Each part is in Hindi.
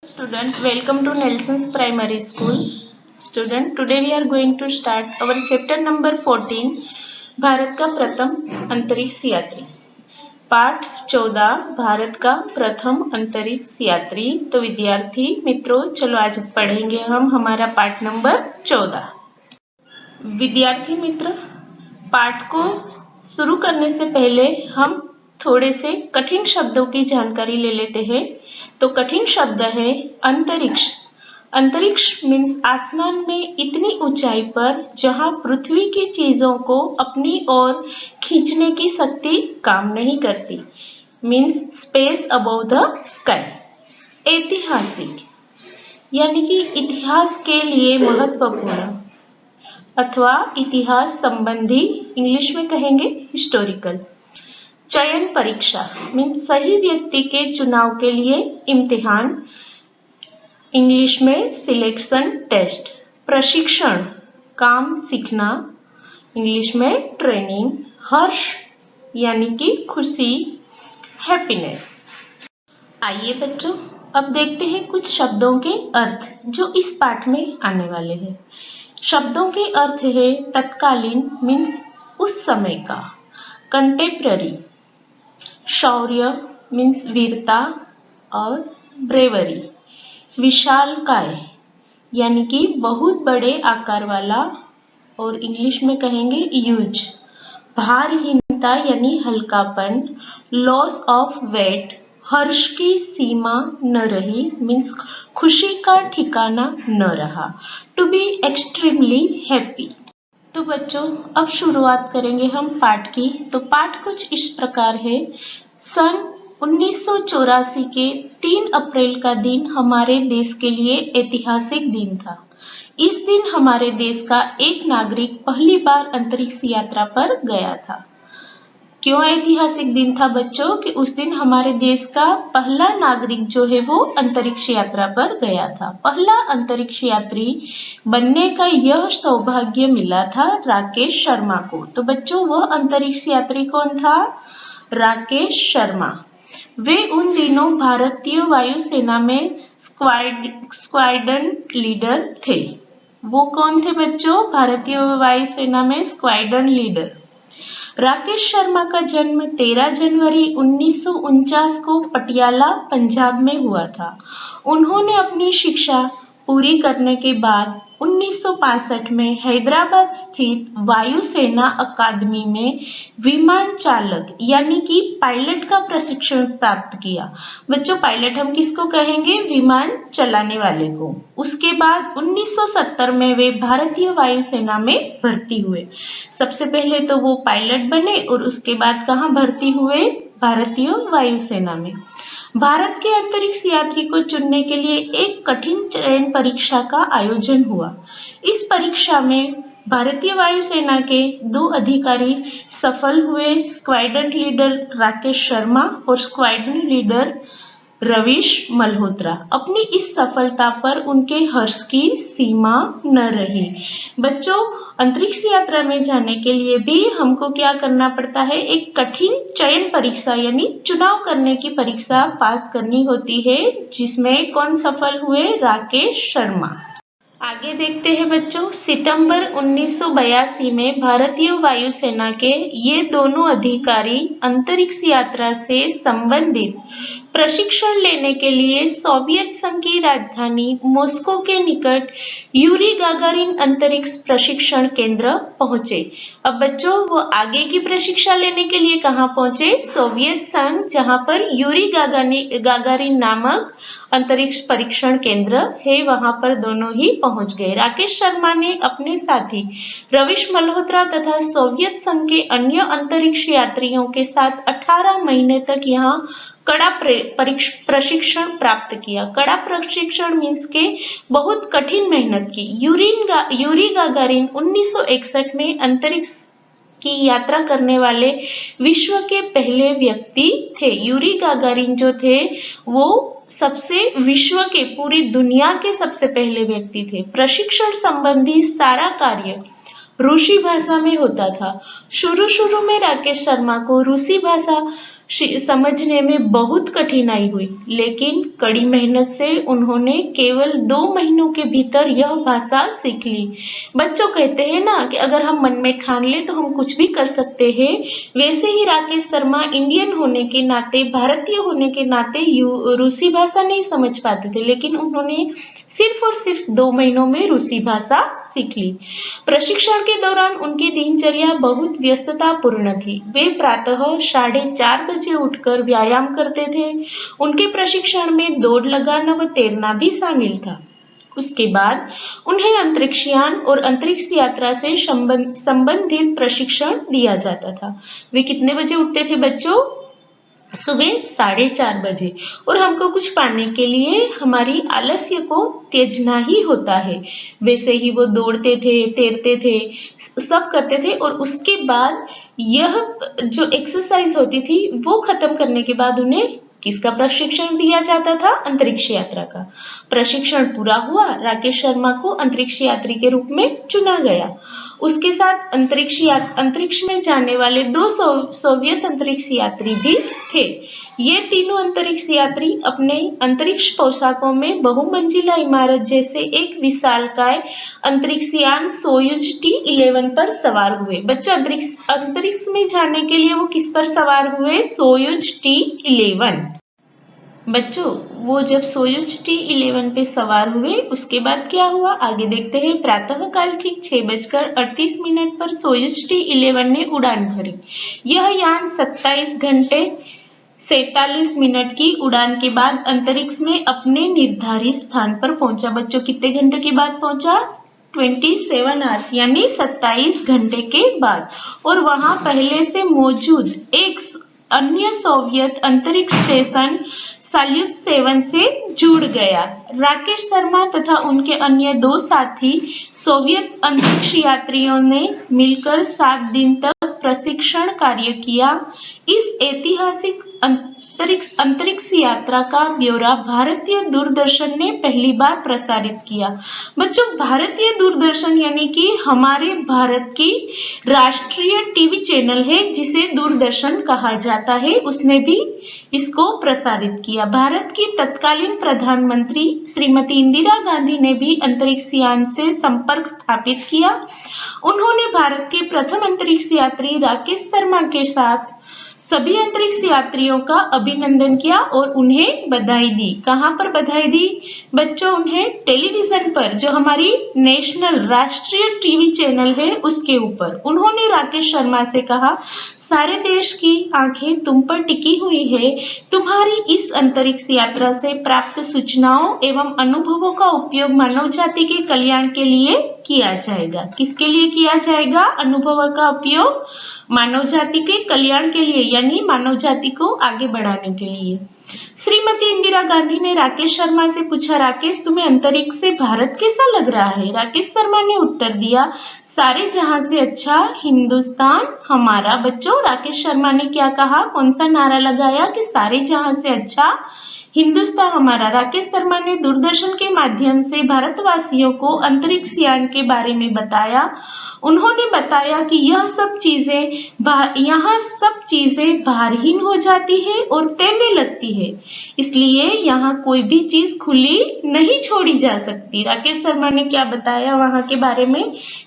Student, welcome to Nelson's Primary School. Student, today we are going to start our chapter number 14, Bharat का प्रथम अंतरिक्ष यात्री. पाठ 14, भारत का प्रथम अंतरिक्ष यात्री. तो विद्यार्थी मित्रों, चलो आज पढ़ेंगे हम हमारा पाठ नंबर 14. विद्यार्थी मित्र, पाठ को शुरू करने से पहले हम थोड़े से कठिन शब्दों की जानकारी ले लेते हैं. तो कठिन शब्द है अंतरिक्ष. अंतरिक्ष मीन्स आसमान में इतनी ऊंचाई पर जहां पृथ्वी की चीजों को अपनी ओर खींचने की शक्ति काम नहीं करती. Means space above the sky. ऐतिहासिक यानी कि इतिहास के लिए महत्वपूर्ण अथवा इतिहास संबंधी, इंग्लिश में कहेंगे हिस्टोरिकल. चयन परीक्षा मीन्स सही व्यक्ति के चुनाव के लिए इम्तिहान, इंग्लिश में सिलेक्शन टेस्ट. प्रशिक्षण काम सीखना, इंग्लिश में ट्रेनिंग. हर्ष यानी कि खुशी, हैप्पीनेस. आइए बच्चों, अब देखते हैं कुछ शब्दों के अर्थ जो इस पाठ में आने वाले हैं. शब्दों के अर्थ है तत्कालीन मीन्स उस समय का. कंटेम्पररी शौर्य मीन्स वीरता और ब्रेवरी. विशालकाय यानी कि बहुत बड़े आकार वाला और इंग्लिश में कहेंगे ह्यूज. भारहीनता यानी हल्कापन. लॉस ऑफ वेट हर्ष की सीमा न रही मीन्स खुशी का ठिकाना न रहा. To be extremely happy. तो बच्चों, अब शुरुआत करेंगे हम पाठ की. तो पाठ कुछ इस प्रकार है. सन 1984 के 3 अप्रैल का दिन हमारे देश के लिए ऐतिहासिक दिन था. इस दिन हमारे देश का एक नागरिक पहली बार अंतरिक्ष यात्रा पर गया था. क्यों ऐतिहासिक दिन था बच्चों? कि उस दिन हमारे देश का पहला नागरिक जो है वो अंतरिक्ष यात्रा पर गया था. पहला अंतरिक्ष यात्री बनने का यह सौभाग्य मिला था राकेश शर्मा को. तो बच्चों, वह अंतरिक्ष यात्री कौन था? राकेश शर्मा. वे उन दिनों भारतीय वायुसेना में स्क्वाड्रन लीडर थे. वो कौन थे बच्चों? भारतीय वायुसेना में स्क्वाड्रन लीडर. राकेश शर्मा का जन्म 13 जनवरी 1949 को पटियाला, पंजाब में हुआ था. उन्होंने अपनी शिक्षा पूरी करने के बाद 1965 में हैदराबाद स्थित वायुसेना अकादमी में विमान चालक यानी कि पायलट का प्रशिक्षण प्राप्त किया. बच्चों, पायलट हम किसको कहेंगे? विमान चलाने वाले को. उसके बाद 1970 में वे भारतीय वायुसेना में भर्ती हुए. सबसे पहले तो वो पायलट बने और उसके बाद कहाँ भर्ती हुए? भारतीय वायुसेना में. भारत के अंतरिक्ष यात्री को चुनने के लिए एक कठिन चयन परीक्षा का आयोजन हुआ. इस परीक्षा में भारतीय वायुसेना के 2 अधिकारी सफल हुए. स्क्वाड्रन लीडर राकेश शर्मा और स्क्वाड्रन लीडर रवीश मल्होत्रा. अपनी इस सफलता पर उनके हर्ष की सीमा न रही. बच्चों, अंतरिक्ष यात्रा में जाने के लिए भी हमको क्या करना पड़ता है? एक कठिन चयन परीक्षा यानी चुनाव करने की परीक्षा पास करनी होती है, जिसमें कौन सफल हुए? राकेश शर्मा. आगे देखते हैं बच्चों. सितंबर 1982 में भारतीय वायुसेना के ये दोनों अधिकारी अंतरिक्ष यात्रा से संबंधित प्रशिक्षण लेने के लिए सोवियत संघ की राजधानी मॉस्को के निकट यूरी गागारिन अंतरिक्ष प्रशिक्षण केंद्र पहुंचे. अब बच्चों, वो आगे की प्रशिक्षण लेने के लिए कहाँ पहुंचे? सोवियत संघ, जहां पर यूरी गागारिन नामक अंतरिक्ष परीक्षण केंद्र है, वहां पर दोनों ही पहुंच गए. राकेश शर्मा ने अपने साथी रवीश मल्होत्रा तथा सोवियत संघ के अन्य अंतरिक्ष यात्रियों के साथ 18 महीने तक यहाँ कड़ा प्रशिक्षण प्राप्त किया. कड़ा प्रशिक्षण मीन्स के बहुत कठिन मेहनत की. यूरी गागारिन 1961 में अंतरिक्ष की यात्रा करने वाले विश्व के पहले व्यक्ति थे. यूरी गागारिन जो थे वो सबसे विश्व के, पूरी दुनिया के सबसे पहले व्यक्ति थे. प्रशिक्षण संबंधी सारा कार्य रूसी भाषा में होता था. शुरू में राकेश शर्मा को रूसी भाषा समझने में बहुत कठिनाई हुई, लेकिन कड़ी मेहनत से उन्होंने केवल 2 महीनों के भीतर यह भाषा सीख ली। बच्चों, कहते हैं ना कि अगर हम मन में ठान लें तो हम कुछ भी कर सकते हैं। वैसे ही राकेश शर्मा इंडियन होने के नाते, भारतीय होने के नाते रूसी भाषा नहीं समझ पाते थे, लेकिन उन्होंने सिर्फ और सिर्फ 2 महीनों में रूसी भाषा सीख ली। प्रशिक्षण के दौरान उनकी दिनचर्या बहुत व्यस्ततापूर्ण थी। वे प्रातः 4:30 बजे उठकर व्यायाम करते थे। उनके प्रशिक्षण में दौड़ लगाना व तैरना भी शामिल था। उसके बाद उन्हें अंतरिक्षयान और अंतरिक्ष यात्रा से संबंधित प्रशिक्षण दिया जाता था। वे कितने बजे उठते थे बच्चों? सुबह 4:30 बजे। और हमको कुछ पाने के लिए हमारी आलस्य को त्याजना ही होता है। वैसे ही वो दौड़ते थे, तैरते थे, सब करते थे, और उसके बाद यह जो एक्सरसाइज होती थी वो खत्म करने के बाद उन्हें किसका प्रशिक्षण दिया जाता था? अंतरिक्ष यात्रा का। प्रशिक्षण पूरा हुआ, राकेश शर्मा को अंतरिक्ष यात्री के रूप में चुना गया। उसके साथ अंतरिक्ष में जाने वाले 2 सोवियत अंतरिक्ष यात्री भी थे। ये तीनों अंतरिक्ष यात्री अपने अंतरिक्ष पोशाकों में बहुमंजिला इमारत जैसे एक विशालकाय अंतरिक्ष यान सोयुज T-11 पर सवार हुए। बच्चों, अंतरिक्ष में जाने के लिए वो किस पर सवार हुए? Soyuz T-11। बच्चों, वो जब सोयुज T-11 पे सवार हुए, उसके बाद क्या हुआ आगे देखते हैं। प्रातःकाल ठीक 6:38 पर सोयुज T-11 ने उड़ान भरी। यह यान 27 घंटे 47 मिनट की उड़ान के बाद अंतरिक्ष में अपने निर्धारित स्थान पर पहुंचा। बच्चों, कितने घंटे के बाद पहुंचा? 27 आवर्स, यानी 27 घंटे के बाद। और वहां पहले से मौजूद एक अन्य सोवियत अंतरिक्ष स्टेशन साल्यूट 7 से जुड़ गया। राकेश शर्मा तथा उनके अन्य 2 साथी सोवियत अंतरिक्ष यात्रियों ने मिलकर 7 दिन तक प्रशिक्षण कार्य किया। इस ऐतिहासिक अंतरिक्ष यात्रा का ब्यौरा भारतीय दूरदर्शन ने पहली बार प्रसारित किया। बच्चों, भारतीय दूरदर्शन यानी कि हमारे भारत की राष्ट्रीय टीवी चैनल है जिसे दूरदर्शन कहा जाता है, उसने भी इसको प्रसारित किया। भारत की तत्कालीन प्रधानमंत्री श्रीमती इंदिरा गांधी ने भी अंतरिक्ष यान से संपर्क स्थापित किया। उन्होंने भारत के प्रथम अंतरिक्ष यात्री राकेश शर्मा के साथ सभी अंतरिक्ष यात्रियों का अभिनंदन किया और उन्हें बधाई दी। कहां पर बधाई दी? बच्चों, उन्हें टेलीविजन पर, जो हमारी नेशनल राष्ट्रीय टीवी चैनल है उसके ऊपर। उन्होंने राकेश शर्मा से कहा, सारे देश की आंखें तुम पर टिकी हुई है। तुम्हारी इस अंतरिक्ष यात्रा से प्राप्त सूचनाओं एवं अनुभवों का उपयोग मानव जाति के कल्याण के लिए किया जाएगा। किसके लिए किया जाएगा? अनुभवों का उपयोग मानव जाति के कल्याण के लिए, यानी मानव जाति को आगे बढ़ाने के लिए। श्रीमती इंदिरा गांधी ने राकेश शर्मा से पूछा, राकेश, तुम्हें अंतरिक्ष से भारत कैसा लग रहा है? राकेश शर्मा ने उत्तर दिया, सारे जहां से अच्छा हिंदुस्तान हमारा। बच्चों, राकेश शर्मा ने क्या कहा? कौन सा नारा लगाया कि सारे जहां से अच्छा हिंदुस्तान हमारा। राकेश शर्मा ने दूरदर्शन के माध्यम से भारतवासियों को अंतरिक्ष यान के बारे में बताया। उन्होंने बताया कि यहाँ सब चीजें भारहीन हो जाती है और तैरने लगती है, इसलिए यहाँ कोई भी चीज खुली नहीं छोड़ी जा सकती। राकेश शर्मा ने क्या बताया वहां के बारे में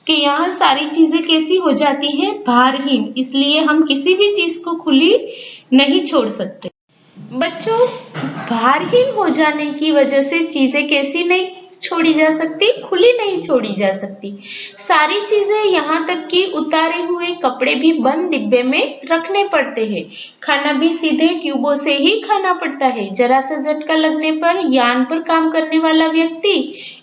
कि यहाँ सारी चीजें कैसी हो जाती है? भारहीन, इसलिए हम किसी भी चीज को खुली नहीं छोड़ सकते। बच्चों, भारहीन हो जाने की वजह से चीजें कैसी नहीं छोड़ी जा सकती? खुली नहीं छोड़ी जा सकती। सारी चीजें, यहाँ तक कि उतारे हुए कपड़े भी बंद डिब्बे में रखने पड़ते हैं। खाना भी सीधे ट्यूबों से ही खाना पड़ता है। जरा सा झटका लगने पर यान पर काम करने वाला व्यक्ति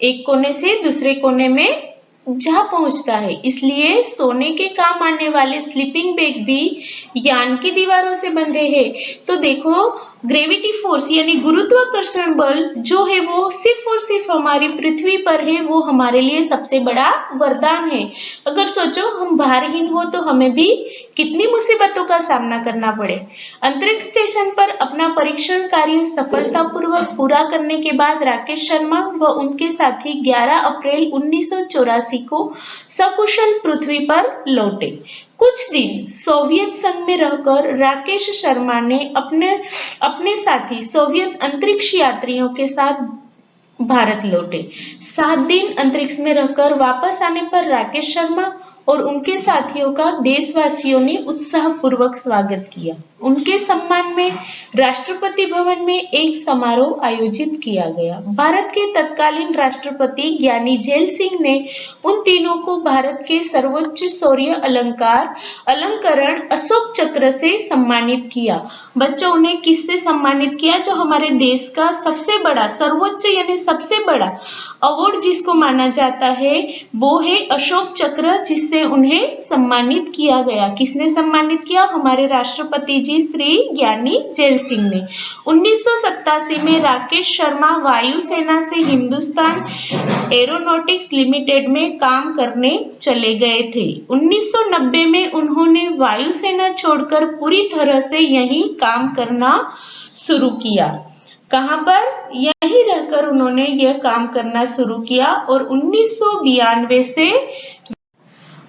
एक कोने से दूसरे कोने में जा पहुंचता है। इसलिए सोने के काम आने वाले स्लीपिंग बैग भी यान की दीवारों से बंधे हैं। तो देखो, ग्रेविटी फोर्स यानी गुरुत्वाकर्षण बल जो है वो सिर्फ और सिर्फ हमारी पृथ्वी पर है, वो हमारे लिए सबसे बड़ा वरदान है। अगर सोचो हम भारहीन हो तो हमें भी कितनी मुसीबतों का सामना करना पड़े। अंतरिक्ष स्टेशन पर अपना परीक्षण कार्य सफलतापूर्वक पूरा करने के बाद राकेश शर्मा व उनके साथी 11 अप्रैल 1984 को सकुशल पृथ्वी पर लौटे। कुछ दिन सोवियत संघ में रहकर राकेश शर्मा ने अपने साथी सोवियत अंतरिक्ष यात्रियों के साथ भारत लौटे। 7 दिन अंतरिक्ष में रहकर वापस आने पर राकेश शर्मा और उनके साथियों का देशवासियों ने उत्साहपूर्वक स्वागत किया। उनके सम्मान में राष्ट्रपति भवन में एक समारोह आयोजित किया गया। भारत के तत्कालीन राष्ट्रपति ज्ञानी झैल सिंह ने उन तीनों को भारत के सर्वोच्च शौर्य अलंकरण अशोक चक्र से सम्मानित किया। बच्चों, उन्हें किससे सम्मानित किया? जो हमारे देश का सबसे बड़ा सर्वोच्च यानी सबसे बड़ा अवार्ड जिसको माना जाता है वो है अशोक चक्र, जिससे उन्हें सम्मानित किया गया। किसने सम्मानित किया? हमारे राष्ट्रपति जी श्री ज्ञानी झैल सिंह ने। 1987 में राकेश शर्मा वायुसेना से हिंदुस्तान एरोनॉटिक्स लिमिटेड में काम करने चले गए थे। 1990 में उन्होंने वायुसेना छोड़कर पूरी तरह से यहीं काम करना शुरू किया। कहां पर? यहीं रहकर उन्होंने यह काम करना शुरू किया और 1992 से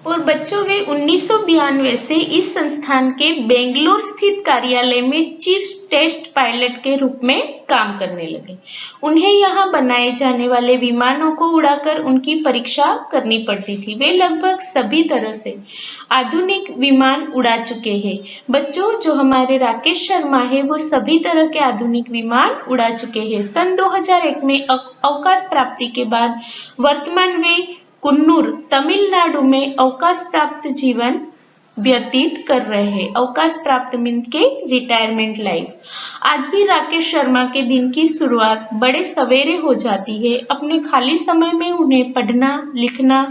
वे 1992 से इस संस्थान के बेंगलुरु स्थित कार्यालय में चीफ टेस्ट पायलट के रूप में काम करने लगे। उन्हें यहाँ बनाए जाने वाले विमानों को उड़ाकर उनकी परीक्षा करनी पड़ती थी। वे लगभग सभी तरह से आधुनिक विमान उड़ा चुके हैं। बच्चों, जो हमारे राकेश शर्मा है वो सभी तरह के आधुनिक विमान उड़ा चुके हैं। सन 2001 में अवकाश प्राप्ति के बाद वर्तमान में कुन्नूर तमिलनाडु में अवकाश प्राप्त जीवन व्यतीत कर रहे हैं। अवकाश प्राप्त मीन के रिटायरमेंट लाइफ। आज भी राकेश शर्मा के दिन की शुरुआत बड़े सवेरे हो जाती है। अपने खाली समय में उन्हें पढ़ना, लिखना,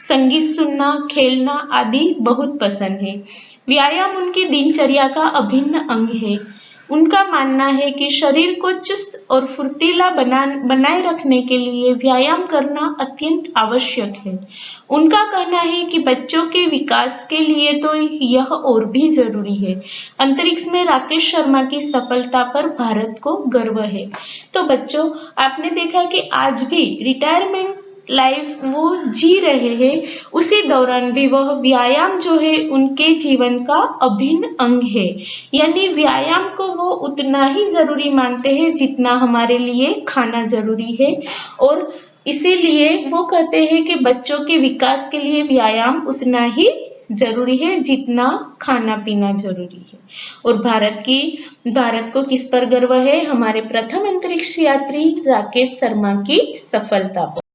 संगीत सुनना, खेलना आदि बहुत पसंद है। व्यायाम उनकी दिनचर्या का अभिन्न अंग है। उनका मानना है कि शरीर को चुस्त और फुर्तीला बनाए रखने के लिए व्यायाम करना अत्यंत आवश्यक है। उनका कहना है कि बच्चों के विकास के लिए तो यह और भी जरूरी है। अंतरिक्ष में राकेश शर्मा की सफलता पर भारत को गर्व है। तो बच्चों, आपने देखा कि आज भी रिटायरमेंट लाइफ वो जी रहे हैं, उसी दौरान भी वह व्यायाम जो है उनके जीवन का अभिन्न अंग है। यानी व्यायाम को वो उतना ही जरूरी मानते हैं जितना हमारे लिए खाना जरूरी है, और इसीलिए वो कहते हैं कि बच्चों के विकास के लिए व्यायाम उतना ही जरूरी है जितना खाना पीना जरूरी है। और भारत को किस पर गर्व है? हमारे प्रथम अंतरिक्ष यात्री राकेश शर्मा की सफलता पर।